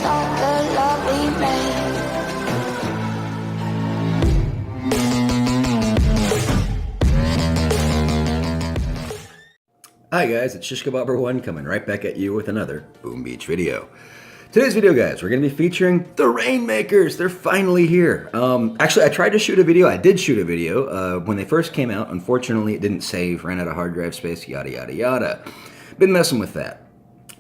all the love we made. Hi guys, it's ShishKebabber1 coming right back at you with another Boom Beach video. Today's video, guys, we're going to be featuring the Rainmakers. They're finally here. Actually, I tried to shoot a video. I did shoot a video when they first came out. Unfortunately, it didn't save, ran out of hard drive space, yada, yada, yada. Been messing with that.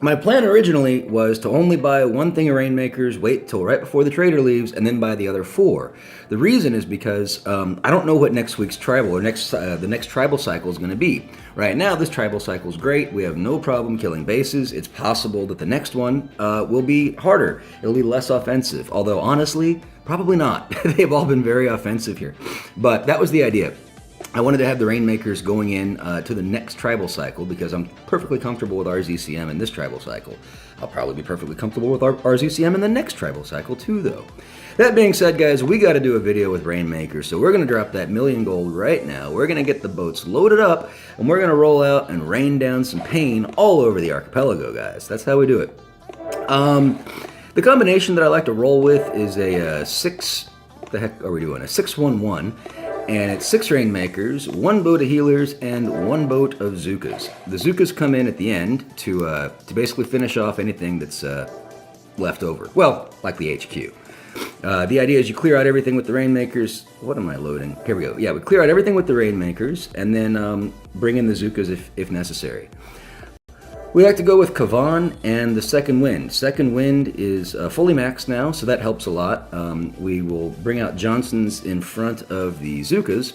My plan originally was to only buy one thing of Rainmakers, wait till right before the trader leaves, and then buy the other four. The reason is because I don't know what next week's tribal or the next tribal cycle is going to be. Right now, this tribal cycle is great. We have no problem killing bases. It's possible that the next one will be harder. It'll be less offensive. Although, honestly, probably not. They've all been very offensive here. But that was the idea. I wanted to have the Rainmakers going in to the next tribal cycle because I'm perfectly comfortable with RZCM in this tribal cycle. I'll probably be perfectly comfortable with RZCM in the next tribal cycle too, though. That being said, guys, we got to do a video with Rainmakers, so we're going to drop that $1,000,000 gold right now. We're going to get the boats loaded up, and we're going to roll out and rain down some pain all over the archipelago, guys. That's how we do it. The combination that I like to roll with is a 611. And it's 6 Rainmakers, 1 boat of healers, and 1 boat of Zookas. The Zookas come in at the end to basically finish off anything that's left over. Well, like the HQ. The idea is you clear out everything with the Rainmakers. What am I loading? Here we go. Yeah, we clear out everything with the Rainmakers, and then bring in the Zookas if necessary. We like to go with Kavan and the Second Wind. Second Wind is fully maxed now, so that helps a lot. We will bring out Johnsons in front of the Zookas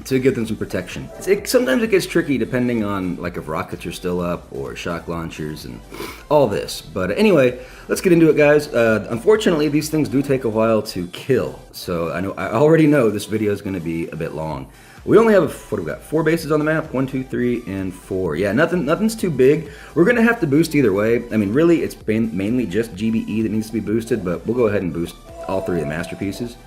to give them some protection. Sometimes it gets tricky depending on like if rockets are still up or shock launchers and all this. But anyway, let's get into it, guys. Unfortunately, these things do take a while to kill, so I already know this video is going to be a bit long. We only have, what do we got, 4 bases on the map? 1, 2, 3, and 4. Yeah, nothing's too big. We're going to have to boost either way. I mean, really, it's mainly just GBE that needs to be boosted, but we'll go ahead and boost all 3 of the masterpieces.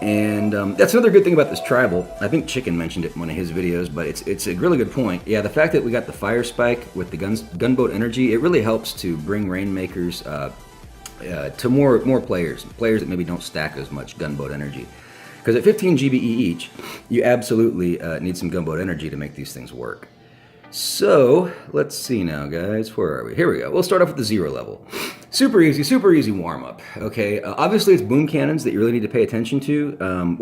And that's another good thing about this tribal. I think Chicken mentioned it in one of his videos, but it's a really good point. Yeah, the fact that we got the fire spike with the gunboat energy, it really helps to bring Rainmakers to more players that maybe don't stack as much gunboat energy. Because at 15 GBE each, you absolutely need some gunboat energy to make these things work. So, let's see now, guys. Where are we? Here we go. We'll start off with the 0 level. Super easy warm-up. Okay, obviously it's boom cannons that you really need to pay attention to. And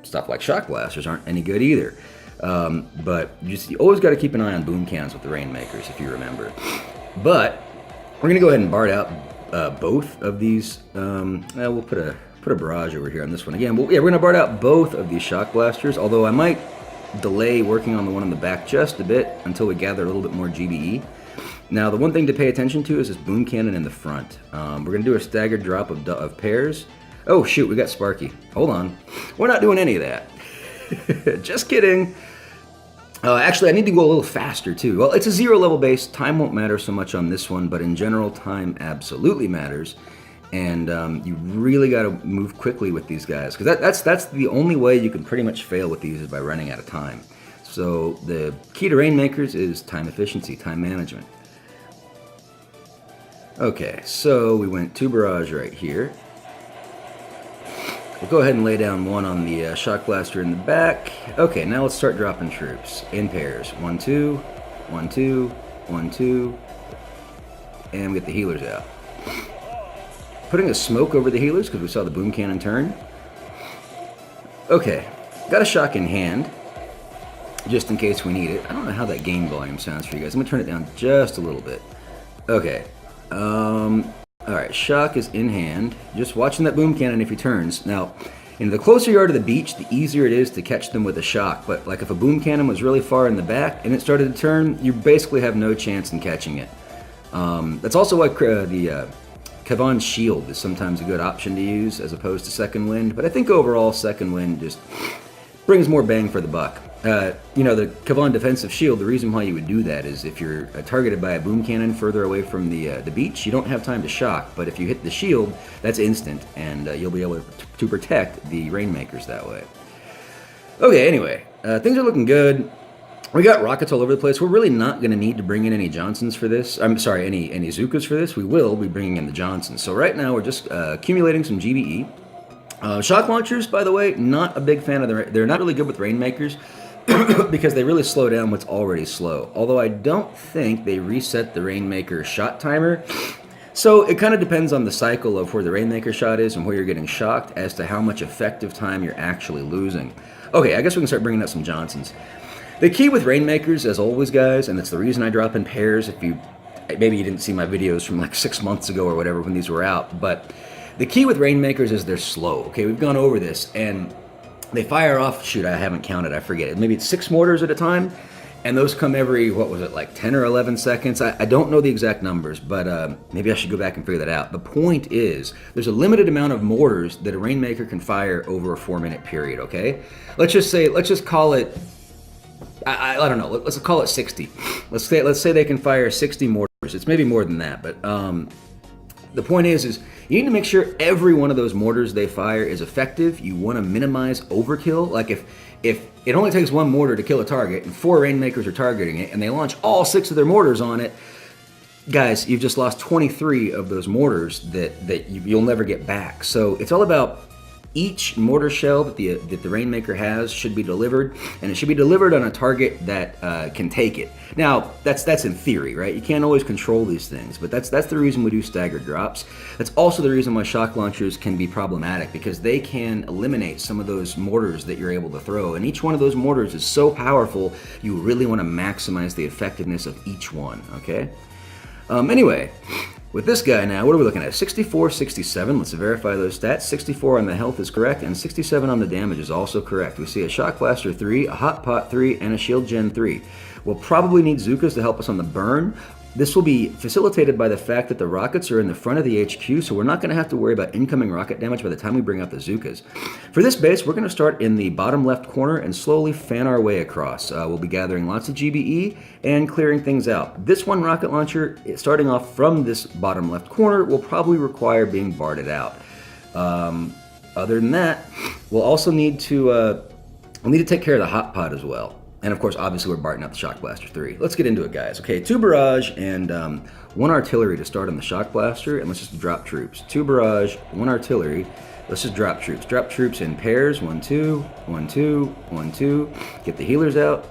stuff like shock blasters aren't any good either. But you always got to keep an eye on boom cannons with the Rainmakers, if you remember. But we're going to go ahead and BART out both of these. We'll put a barrage over here on this one again. But yeah, we're going to BART out both of these shock blasters, although I might delay working on the one in the back just a bit until we gather a little bit more GBE. Now, the one thing to pay attention to is this boom cannon in the front. We're going to do a staggered drop of pairs. Oh, shoot, we got Sparky. Hold on. We're not doing any of that. Just kidding. Actually, I need to go a little faster, too. Well, it's a 0 level base. Time won't matter so much on this one, but in general, time absolutely matters. And you really got to move quickly with these guys, because that's the only way you can pretty much fail with these is by running out of time. So the key to Rainmakers is time efficiency, time management. Okay, so we went 2 barrage right here. We'll go ahead and lay down 1 on the shock blaster in the back. Okay, now let's start dropping troops in pairs. 1, 2, 1, 2, 1, 2, and we get the healers out. Putting a smoke over the healers because we saw the boom cannon turn. Okay, got a shock in hand, just in case we need it. I don't know how that game volume sounds for you guys. I'm gonna turn it down just a little bit. Okay, alright, shock is in hand. Just watching that boom cannon if he turns. Now, the closer you are to the beach, the easier it is to catch them with a shock. But like if a boom cannon was really far in the back and it started to turn, you basically have no chance in catching it. That's also why the Kavan's shield is sometimes a good option to use as opposed to Second Wind, but I think overall Second Wind just brings more bang for the buck. The Kavan defensive shield, the reason why you would do that is if you're targeted by a boom cannon further away from the beach, you don't have time to shock, but if you hit the shield, that's instant, and you'll be able to protect the Rainmakers that way. Okay, anyway, things are looking good. We got rockets all over the place. We're really not going to need to bring in any Johnsons for this. I'm sorry, any Zookas for this. We will be bringing in the Johnsons. So right now we're just accumulating some GBE. Shock launchers, by the way, not a big fan of they're not really good with Rainmakers because they really slow down what's already slow. Although I don't think they reset the Rainmaker shot timer. So it kind of depends on the cycle of where the Rainmaker shot is and where you're getting shocked as to how much effective time you're actually losing. Okay, I guess we can start bringing up some Johnsons. The key with Rainmakers, as always, guys, and it's the reason I drop in pairs. If you maybe you didn't see my videos from like 6 months ago or whatever when these were out, but the key with Rainmakers is they're slow. Okay, we've gone over this, and they fire off. Shoot, I haven't counted. I forget. Maybe it's 6 mortars at a time, and those come every what was it like 10 or 11 seconds? I don't know the exact numbers, but maybe I should go back and figure that out. The point is, there's a limited amount of mortars that a Rainmaker can fire over a 4-minute period. Okay, let's just call it. I don't know. Let's call it 60. Let's say they can fire 60 mortars. It's maybe more than that, but the point is you need to make sure every one of those mortars they fire is effective. You want to minimize overkill. Like if it only takes 1 mortar to kill a target and 4 Rainmakers are targeting it and they launch all 6 of their mortars on it, guys, you've just lost 23 of those mortars that you'll never get back. So it's all about each mortar shell that the Rainmaker has should be delivered, and it should be delivered on a target that can take it. Now, that's in theory, right? You can't always control these things, but that's the reason we do staggered drops. That's also the reason why shock launchers can be problematic, because they can eliminate some of those mortars that you're able to throw, and each one of those mortars is so powerful, you really want to maximize the effectiveness of each one, okay? Anyway, with this guy now, what are we looking at? 64, 67. Let's verify those stats. 64 on the health is correct, and 67 on the damage is also correct. We see a Shock Blaster 3, a Hot Pot 3, and a Shield Gen 3. We'll probably need Zookas to help us on the burn. This will be facilitated by the fact that the rockets are in the front of the HQ, so we're not going to have to worry about incoming rocket damage by the time we bring out the Zookas. For this base, we're going to start in the bottom left corner and slowly fan our way across. We'll be gathering lots of GBE and clearing things out. This one rocket launcher, starting off from this bottom left corner, will probably require being barded out. Other than that, we'll also need to take care of the Hot Pot as well. And of course, obviously, we're barting out the Shock Blaster 3. Let's get into it, guys. Okay, 2 barrage and 1 artillery to start on the Shock Blaster, and let's just drop troops. 2 barrage, 1 artillery. Let's just drop troops. Drop troops in pairs. 1, 2, 1, 2, 1, 2. Get the healers out.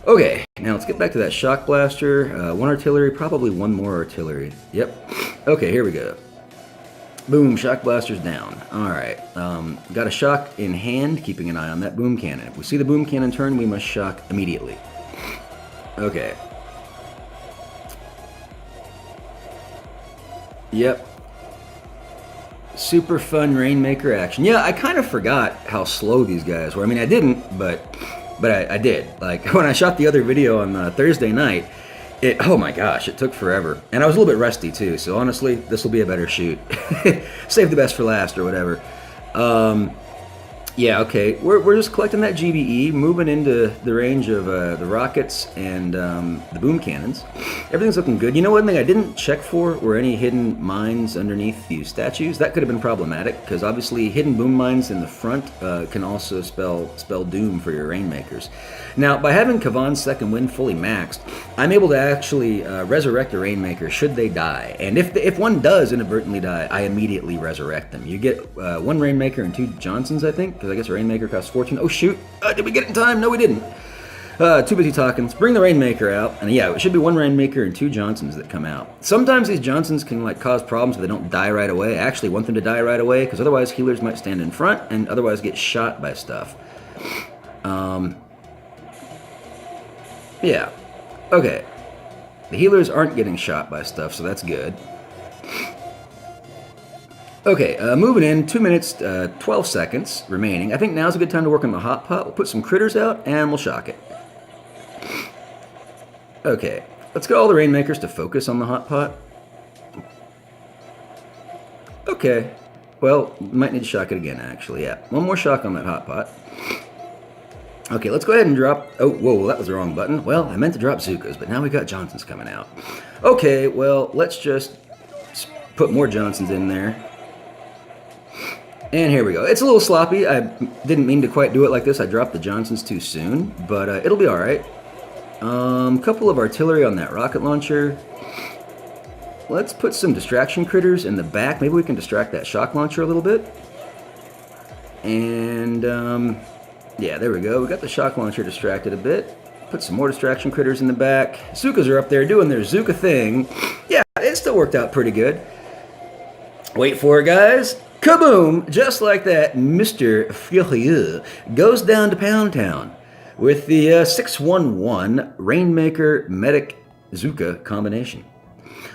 Okay, now let's get back to that Shock Blaster. 1 artillery, probably 1 more artillery. Yep. Okay, here we go. Boom, Shock Blaster's down. Alright, got a shock in hand, keeping an eye on that boom cannon. If we see the boom cannon turn, we must shock immediately. Okay. Yep. Super fun Rainmaker action. Yeah, I kind of forgot how slow these guys were. I mean, I didn't, but I did. Like, when I shot the other video on Thursday night, oh my gosh, it took forever. And I was a little bit rusty too, so honestly, this will be a better shoot. Save the best for last or whatever. Yeah, okay, we're just collecting that GBE, moving into the range of the rockets and the boom cannons. Everything's looking good. You know, one thing I didn't check for were any hidden mines underneath these statues. That could have been problematic, because obviously hidden boom mines in the front can also spell doom for your Rainmakers. Now, by having Kavan's second wind fully maxed, I'm able to actually resurrect a Rainmaker should they die. And if one does inadvertently die, I immediately resurrect them. You get 1 Rainmaker and 2 Johnsons, I think, because I guess a Rainmaker costs 14. Oh shoot! Did we get it in time? No, we didn't. Too busy talking. Let's bring the Rainmaker out, and yeah, it should be 1 Rainmaker and 2 Johnsons that come out. Sometimes these Johnsons can like cause problems if they don't die right away. I actually want them to die right away, because otherwise healers might stand in front and otherwise get shot by stuff. Yeah. Okay. The healers aren't getting shot by stuff, so that's good. Okay, moving in, 2 minutes, 12 seconds remaining. I think now's a good time to work on the Hot Pot. We'll put some critters out, and we'll shock it. Okay, let's get all the Rainmakers to focus on the Hot Pot. Okay, well, might need to shock it again, actually, yeah. 1 more shock on that Hot Pot. Okay, let's go ahead and drop... Oh, whoa, that was the wrong button. Well, I meant to drop Zookas, but now we got Johnsons coming out. Okay, well, let's just put more Johnsons in there. And here we go. It's a little sloppy. I didn't mean to quite do it like this. I dropped the Johnsons too soon, but it'll be all right. Couple of artillery on that rocket launcher. Let's put some distraction critters in the back. Maybe we can distract that shock launcher a little bit. And yeah, there we go. We got the shock launcher distracted a bit. Put some more distraction critters in the back. Zookas are up there doing their Zooka thing. Yeah, it still worked out pretty good. Wait for it, guys. Kaboom! Just like that, Mr. Furieux goes down to Pound Town with the 611 Rainmaker Medic Zooka combination.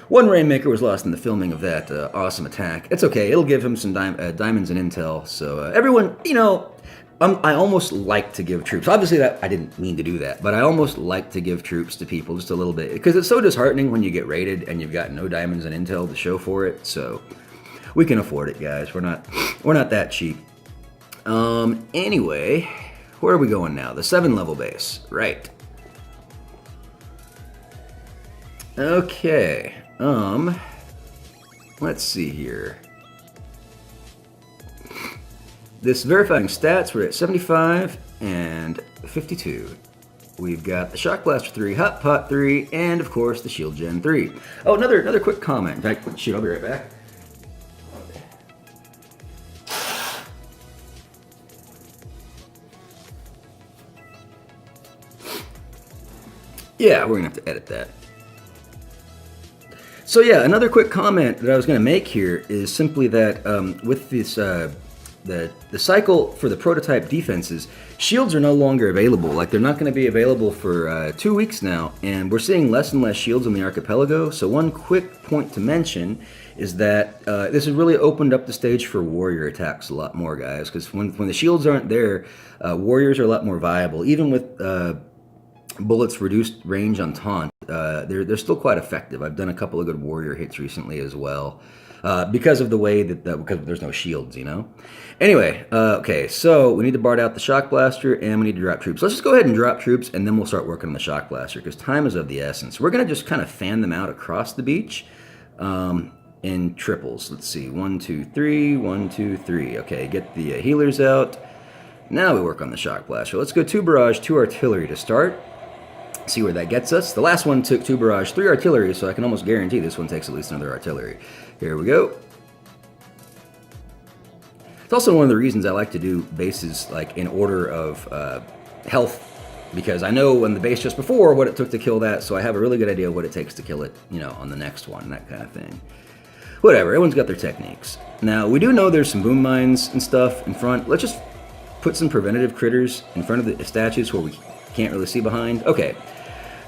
One Rainmaker was lost in the filming of that awesome attack. It's okay, it'll give him some diamonds and intel. So everyone, you know, I almost like to give troops. Obviously, that I didn't mean to do that, but I almost like to give troops to people just a little bit because it's so disheartening when you get raided and you've got no diamonds and intel to show for it. So we can afford it, guys. We're not that cheap. Anyway, where are we going now? The 7-level base, right? Okay. Let's see here. This verifying stats, we're at 75 and 52. We've got the Shock Blaster 3, Hot Pot 3, and of course the Shield Gen 3. Oh, another quick comment. In fact, shoot, I'll be right back. Yeah, we're gonna have to edit that. So yeah, another quick comment that I was gonna make here is simply that with this the cycle for the prototype defenses, shields are no longer available. Like they're not going to be available for 2 weeks now, and we're seeing less and less shields in the archipelago. So one quick point to mention is that this has really opened up the stage for warrior attacks a lot more, guys. Because when the shields aren't there, warriors are a lot more viable. Even with bullets reduced range on taunt, they're still quite effective. I've done a couple of good warrior hits recently as well. Because of the way that because there's no shields, you know. Anyway, okay, so we need to BART out the Shock Blaster and we need to drop troops. Let's just go ahead and drop troops and then we'll start working on the Shock Blaster because time is of the essence. We're gonna just kind of fan them out across the beach in triples. Let's see, 1, 2, 3, 1, 2, 3. Okay, get the healers out. Now we work on the Shock Blaster. Let's go 2 barrage, 2 artillery to start. See where that gets us. The last one took 2 barrage, 3 artillery, so I can almost guarantee this one takes at least another artillery. Here we go. It's also one of the reasons I like to do bases like in order of health, because I know on the base just before what it took to kill that, so I have a really good idea of what it takes to kill it, you know, on the next one, that kind of thing. Whatever, everyone's got their techniques. Now, we do know there's some boom mines and stuff in front. Let's just put some preventative critters in front of the statues where we can't really see behind. Okay,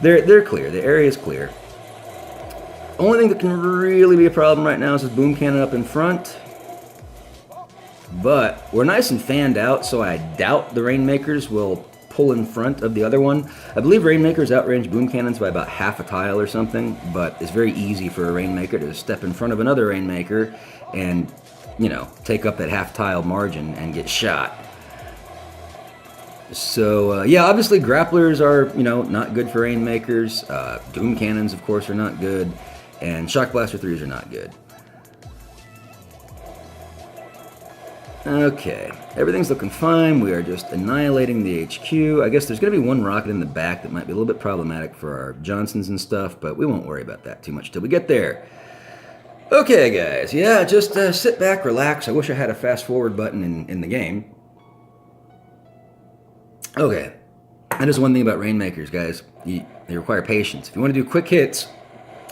they're clear, the area is clear. Only thing that can really be a problem right now is this boom cannon up in front. But we're nice and fanned out, so I doubt the Rainmakers will pull in front of the other one. I believe Rainmakers outrange boom cannons by about half a tile or something, but it's very easy for a Rainmaker to step in front of another Rainmaker and, you know, take up that half tile margin and get shot. So, yeah, obviously grapplers are, you know, not good for Rainmakers. Doom cannons, of course, are not good. And Shock Blaster 3s are not good. Okay, everything's looking fine. We are just annihilating the HQ. I guess there's going to be one rocket in the back that might be a little bit problematic for our Johnsons and stuff, but we won't worry about that too much till we get there. Okay, guys, yeah, just sit back, relax. I wish I had a fast forward button in the game. Okay, that is one thing about Rainmakers, guys. They require patience. If you want to do quick hits,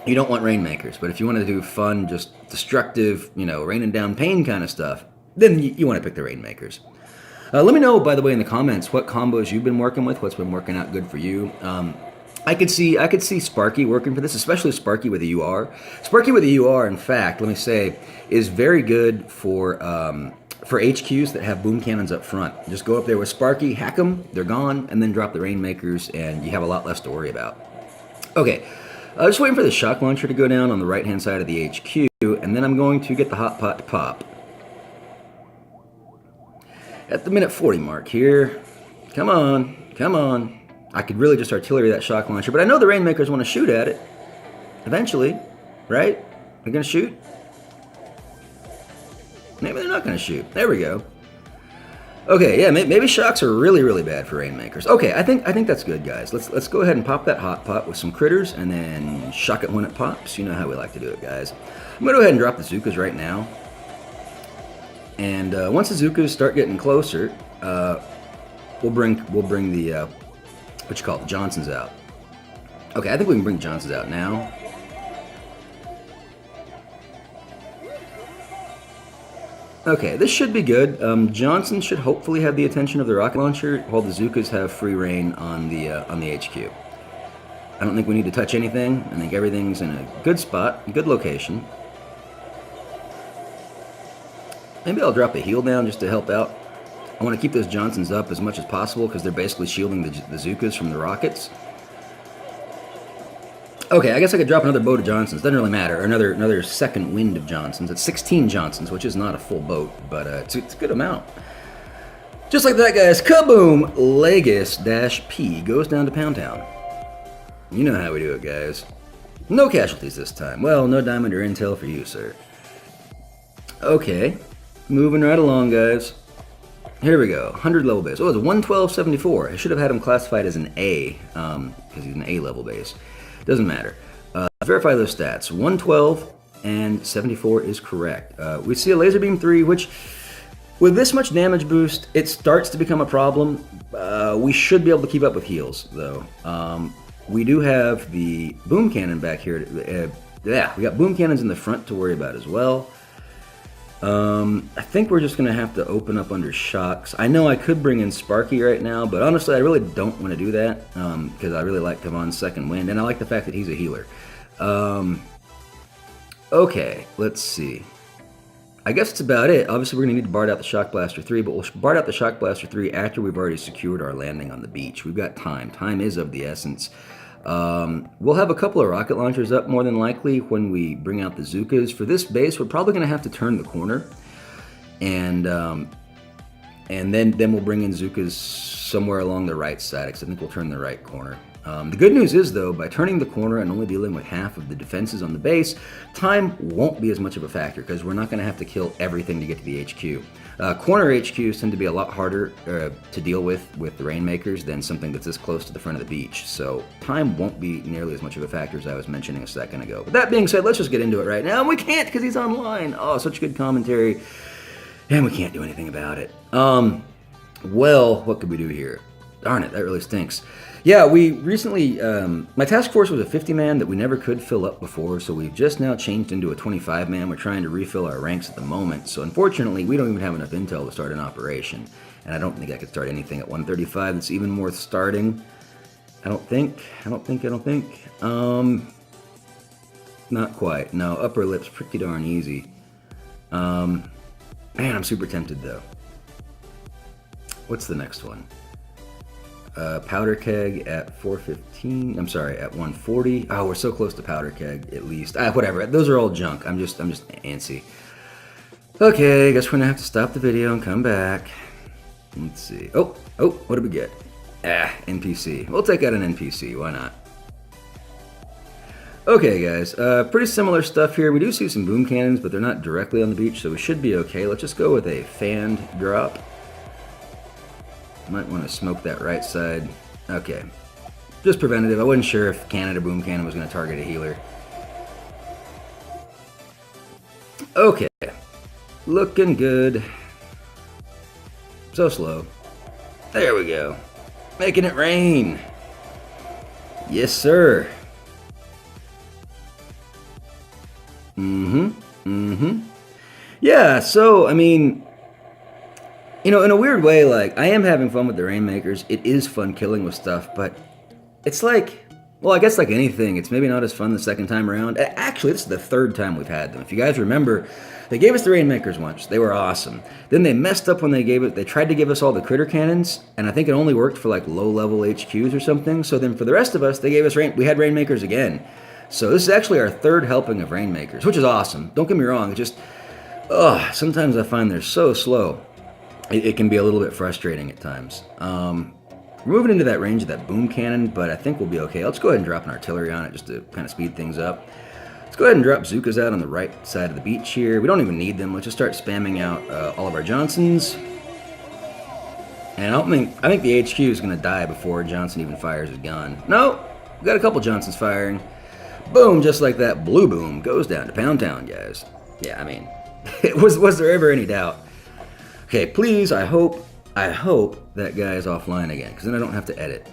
you don't want Rainmakers, but if you want to do fun, just destructive, you know, raining down pain kind of stuff, then you want to pick the Rainmakers. Let me know, by the way, in the comments what combos you've been working with, what's been working out good for you. I could see Sparky working for this, especially Sparky with a UR. Sparky with a UR, in fact, let me say, is very good for HQs that have boom cannons up front. Just go up there with Sparky, hack them, they're gone, and then drop the Rainmakers, and you have a lot less to worry about. Okay. Just waiting for the shock launcher to go down on the right-hand side of the HQ, and then I'm going to get the hot pot to pop. At the minute 40 mark here. Come on, come on. I could really just artillery that shock launcher, but I know the Rainmakers want to shoot at it. Eventually, right? They're going to shoot. Maybe they're not going to shoot. There we go. Okay, yeah, maybe shocks are really, really bad for Rainmakers. Okay, I think that's good, guys. Let's go ahead and pop that hot pot with some critters, and then shock it when it pops. You know how we like to do it, guys. I'm gonna go ahead and drop the Zookas right now. And once the Zookas start getting closer, we'll bring the what you call it, the Johnsons out. Okay, I think we can bring the Johnsons out now. Okay, this should be good. Johnson should hopefully have the attention of the rocket launcher, while the Zookas have free reign on the HQ. I don't think we need to touch anything. I think everything's in a good spot, a good location. Maybe I'll drop a heal down just to help out. I want to keep those Johnsons up as much as possible because they're basically shielding the Zookas from the rockets. Okay, I guess I could drop another boat of Johnsons. Doesn't really matter. Or another second wind of Johnsons. It's 16 Johnsons, which is not a full boat, but it's a good amount. Just like that, guys. Kaboom! Legis-P goes down to Pound Town. You know how we do it, guys. No casualties this time. Well, no diamond or intel for you, sir. Okay, moving right along, guys. Here we go. 100 level base. Oh, it's 112.74. I should have had him classified as an A, because he's an A level base. Doesn't matter. Verify those stats. 112 and 74 is correct. We see a laser beam 3, which, with this much damage boost, it starts to become a problem. We should be able to keep up with heals, though. We do have the boom cannon back here. Yeah, we got boom cannons in the front to worry about as well. I think we're just going to have to open up under shocks. I know I could bring in Sparky right now, but honestly, I really don't want to do that because I really like Kavon's second wind, and I like the fact that he's a healer. Okay, let's see. I guess that's about it. Obviously, we're going to need to BART out the Shock Blaster 3, but we'll BART out the Shock Blaster 3 after we've already secured our landing on the beach. We've got time. Time is of the essence. We'll have a couple of rocket launchers up more than likely when we bring out the Zookas. For this base, we're probably going to have to turn the corner, and then we'll bring in Zookas somewhere along the right side, because I think we'll turn the right corner. The good news is, though, by turning the corner and only dealing with half of the defenses on the base, time won't be as much of a factor, because we're not going to have to kill everything to get to the HQ. Corner HQs tend to be a lot harder to deal with the Rainmakers than something that's this close to the front of the beach, so time won't be nearly as much of a factor as I was mentioning a second ago. But that being said, let's just get into it right now, and we can't because he's online. Oh, such good commentary, and we can't do anything about it. Well, what could we do here? Darn it, that really stinks. Yeah, we recently, my task force was a 50-man that we never could fill up before, so we've just now changed into a 25-man. We're trying to refill our ranks at the moment, so unfortunately, we don't even have enough intel to start an operation. And I don't think I could start anything at 135 that's even worth starting. I don't think. Not quite. No, upper lip's pretty darn easy. Man, I'm super tempted, though. What's the next one? Powder keg at 415. I'm sorry, at 140. Oh, we're so close to powder keg, at least. Whatever. Those are all junk. I'm just antsy. Okay, I guess we're gonna have to stop the video and come back. Let's see. Oh, what did we get? NPC. We'll take out an NPC. Why not? Okay, guys. Pretty similar stuff here. We do see some boom cannons, but they're not directly on the beach, so we should be okay. Let's just go with a fanned drop. Might want to smoke that right side. Okay. Just preventative. I wasn't sure if Canada Boom Cannon was going to target a healer. Okay. Looking good. So slow. There we go. Making it rain. Yes, sir. Yeah, so, I mean, you know, in a weird way, like, I am having fun with the Rainmakers. It is fun killing with stuff, but it's like, well, I guess like anything, it's maybe not as fun the second time around. Actually, this is the third time we've had them. If you guys remember, they gave us the Rainmakers once. They were awesome. Then they messed up when they tried to give us all the critter cannons, and I think it only worked for like low-level HQs or something. So then for the rest of us, they gave us we had Rainmakers again. So this is actually our third helping of Rainmakers, which is awesome. Don't get me wrong, it's just, sometimes I find they're so slow. It can be a little bit frustrating at times. We're moving into that range of that boom cannon, but I think we'll be okay. Let's go ahead and drop an artillery on it just to kind of speed things up. Let's go ahead and drop Zookas out on the right side of the beach here. We don't even need them. Let's just start spamming out all of our Johnsons. And I think the HQ is going to die before Johnson even fires his gun. No, we got a couple Johnsons firing. Boom, just like that, Blue Boom goes down to Pound Town, guys. Yeah, I mean, was there ever any doubt? Okay, please, I hope that guy is offline again, because then I don't have to edit.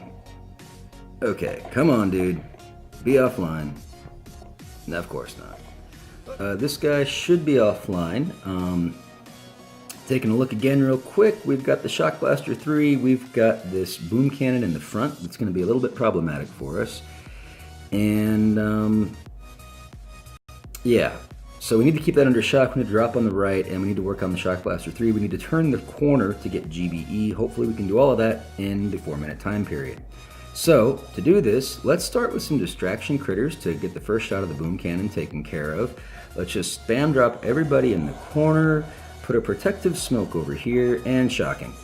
Okay, come on, dude. Be offline. No, of course not. This guy should be offline. Taking a look again real quick, we've got the Shock Blaster 3, we've got this boom cannon in the front that's going to be a little bit problematic for us. And, yeah, so we need to keep that under shock, we need to drop on the right, and we need to work on the Shock Blaster 3. We need to turn the corner to get GBE. Hopefully we can do all of that in the 4-minute time period. So, to do this, let's start with some distraction critters to get the first shot of the boom cannon taken care of. Let's just spam drop everybody in the corner. Put a protective smoke over here, and shocking.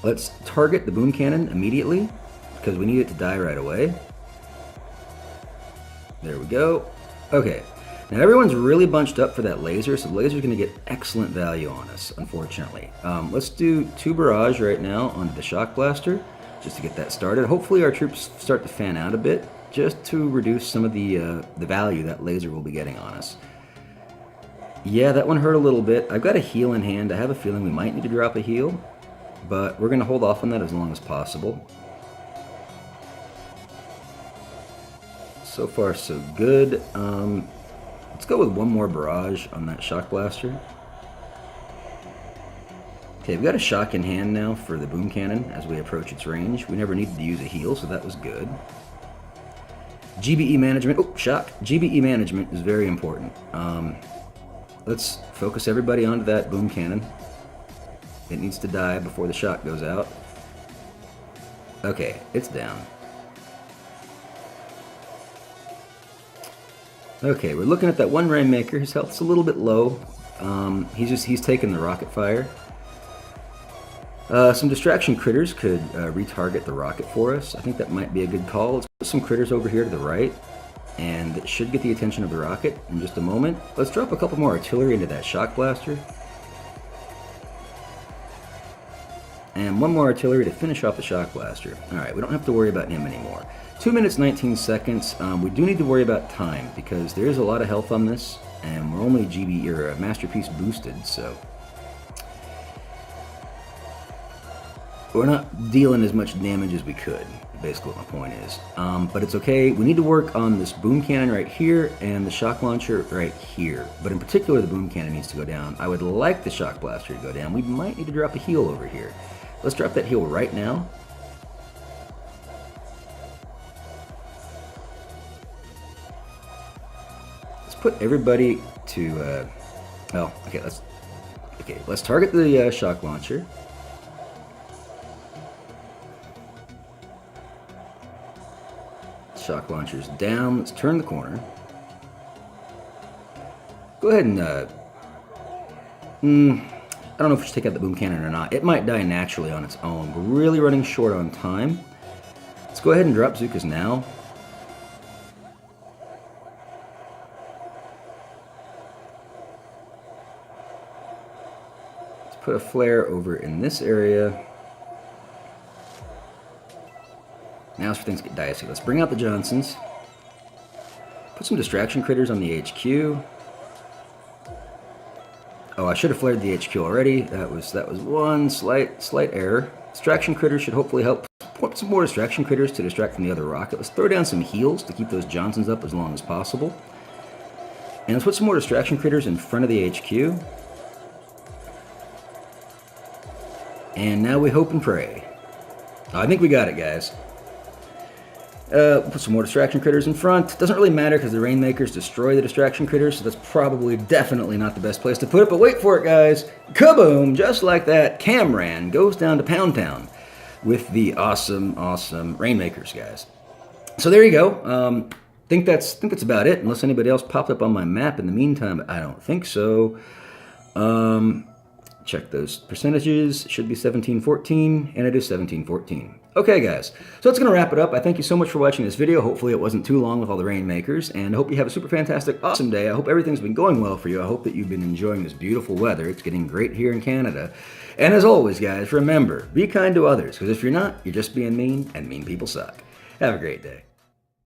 Let's target the boom cannon immediately, because we need it to die right away. There we go. Okay, now everyone's really bunched up for that laser, so the laser's going to get excellent value on us, unfortunately. Let's do 2 barrage right now onto the Shock Blaster, just to get that started. Hopefully our troops start to fan out a bit, just to reduce some of the value that laser will be getting on us. Yeah, that one hurt a little bit. I've got a heal in hand. I have a feeling we might need to drop a heal, but we're going to hold off on that as long as possible. So far, so good. Let's go with 1 more barrage on that Shock Blaster. Okay, we've got a shock in hand now for the boom cannon as we approach its range. We never needed to use a heal, so that was good. GBE management. Oh, shock. GBE management is very important. Let's focus everybody onto that boom cannon. It needs to die before the shock goes out. Okay, it's down. Okay, we're looking at that one Rainmaker. His health's a little bit low. He's taking the rocket fire. Some distraction critters could retarget the rocket for us. I think that might be a good call. Let's put some critters over here to the right, and that should get the attention of the rocket in just a moment. Let's drop a couple more artillery into that Shock Blaster. And 1 more artillery to finish off the Shock Blaster. Alright, we don't have to worry about him anymore. 2 minutes, 19 seconds. We do need to worry about time, because there is a lot of health on this, and we're only GB or Masterpiece boosted, so we're not dealing as much damage as we could. Basically what my point is. But it's okay. We need to work on this boom cannon right here and the shock launcher right here. But in particular, the boom cannon needs to go down. I would like the Shock Blaster to go down. We might need to drop a heal over here. Let's drop that heal right now. Let's put everybody to, well, okay, let's target the shock launcher. Shock launcher's down. Let's turn the corner. Go ahead and, I don't know if we should take out the boom cannon or not. It might die naturally on its own. We're really running short on time. Let's go ahead and drop Zookas now. Let's put a flare over in this area. Now it's for things to get dicey. Let's bring out the Johnsons. Put some distraction critters on the HQ. Oh, I should have flared the HQ already. That was one slight error. Distraction critters should hopefully help. Put some more distraction critters to distract from the other rocket. Let's throw down some heals to keep those Johnsons up as long as possible. And let's put some more distraction critters in front of the HQ. And now we hope and pray. I think we got it, guys. Put some more distraction critters in front. Doesn't really matter because the Rainmakers destroy the distraction critters, so that's probably definitely not the best place to put it, but wait for it, guys. Kaboom! Just like that, Camran goes down to Pound Town with the awesome Rainmakers, guys. So there you go. Think that's about it, unless anybody else popped up on my map in the meantime, but I don't think so. Check those percentages. It should be 1714, and it is 1714. Okay, guys, so that's going to wrap it up. I thank you so much for watching this video. Hopefully it wasn't too long with all the rainmakers, and I hope you have a super fantastic, awesome day. I hope everything's been going well for you. I hope that you've been enjoying this beautiful weather. It's getting great here in Canada. And as always, guys, remember, be kind to others, because if you're not, you're just being mean, and mean people suck. Have a great day.